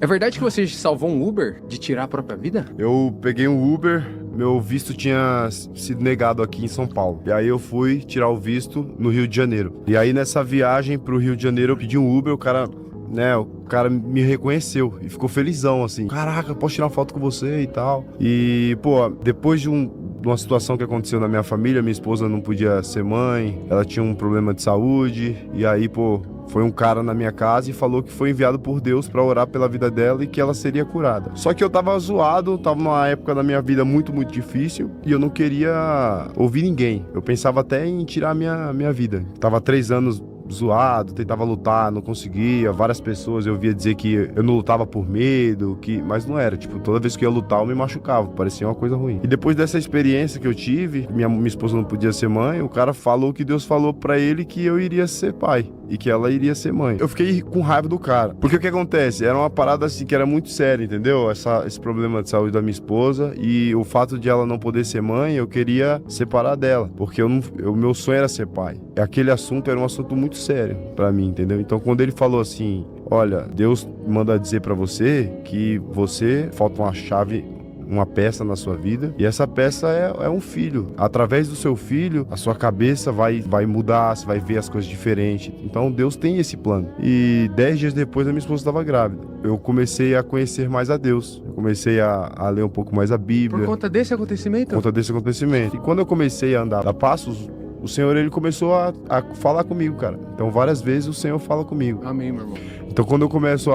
É verdade que você salvou um Uber de tirar a própria vida? Eu peguei um Uber, meu visto tinha sido negado aqui em São Paulo. E aí eu fui tirar o visto no Rio de Janeiro. E aí nessa viagem pro Rio de Janeiro eu pedi um Uber, o cara me reconheceu e ficou felizão, assim. Caraca, posso tirar uma foto com você e tal. E, pô, depois de uma situação que aconteceu na minha família, minha esposa não podia ser mãe, ela tinha um problema de saúde, e aí, pô, foi um cara na minha casa e falou que foi enviado por Deus pra orar pela vida dela e que ela seria curada. Só que eu tava zoado, tava numa época da minha vida muito, muito difícil e eu não queria ouvir ninguém. Eu pensava até em tirar minha vida. Tava 3 anos zoado, tentava lutar, não conseguia. Várias pessoas eu via dizer que eu não lutava por medo, mas não era. Tipo, toda vez que eu ia lutar, eu me machucava. Parecia uma coisa ruim. E depois dessa experiência que eu tive, minha esposa não podia ser mãe, o cara falou que Deus falou pra ele que eu iria ser pai e que ela iria ser mãe. Eu fiquei com raiva do cara. Porque o que acontece? Era uma parada assim que era muito séria, entendeu? Esse problema de saúde da minha esposa e o fato de ela não poder ser mãe, eu queria separar dela. Porque o meu sonho era ser pai. Aquele assunto era um assunto muito sério pra mim, entendeu? Então quando ele falou assim, olha, Deus manda dizer pra você que falta uma chave, uma peça na sua vida, e essa peça é um filho. Através do seu filho, a sua cabeça vai mudar, você vai ver as coisas diferentes. Então Deus tem esse plano. E 10 dias depois a minha esposa estava grávida. Eu comecei a conhecer mais a Deus. Eu comecei a ler um pouco mais a Bíblia. Por conta desse acontecimento? Por conta desse acontecimento. E quando eu comecei a andar a passos, o Senhor, ele começou a falar comigo, cara. Então, várias vezes o Senhor fala comigo. Amém, meu irmão. Então, quando eu começo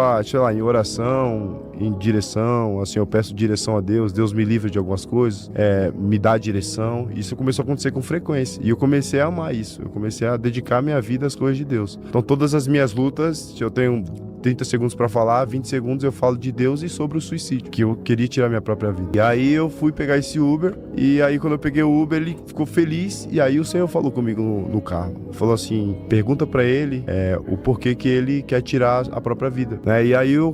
em oração, em direção, assim, eu peço direção a Deus, Deus me livra de algumas coisas, me dá direção. Isso começou a acontecer com frequência. E eu comecei a amar isso. Eu comecei a dedicar minha vida às coisas de Deus. Então, todas as minhas lutas, eu tenho 30 segundos pra falar, 20 segundos eu falo de Deus e sobre o suicídio, que eu queria tirar minha própria vida. E aí eu fui pegar esse Uber, e aí quando eu peguei o Uber, ele ficou feliz, e aí o Senhor falou comigo no carro. Falou assim, pergunta pra ele o porquê que ele quer tirar a própria vida, né? E aí o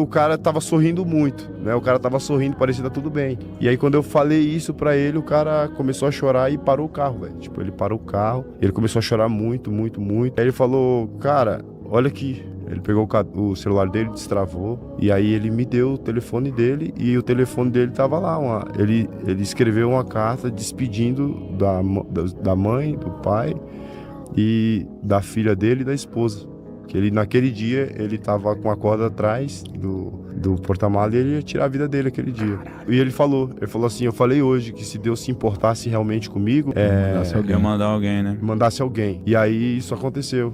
cara tava sorrindo muito, né? O cara tava sorrindo, parecia que tá tudo bem. E aí quando eu falei isso pra ele, o cara começou a chorar e parou o carro, velho. Tipo, ele parou o carro, ele começou a chorar muito, muito, muito. Aí ele falou, cara, olha aqui. Ele pegou o celular dele, destravou, e aí ele me deu o telefone dele, e o telefone dele tava lá. Ele escreveu uma carta despedindo da mãe, do pai, e da filha dele e da esposa. Que ele, naquele dia, ele tava com a corda atrás do porta-malas e ele ia tirar a vida dele aquele dia. E ele falou assim, eu falei hoje que se Deus se importasse realmente comigo, Mandasse alguém, né? mandasse alguém. E aí isso aconteceu.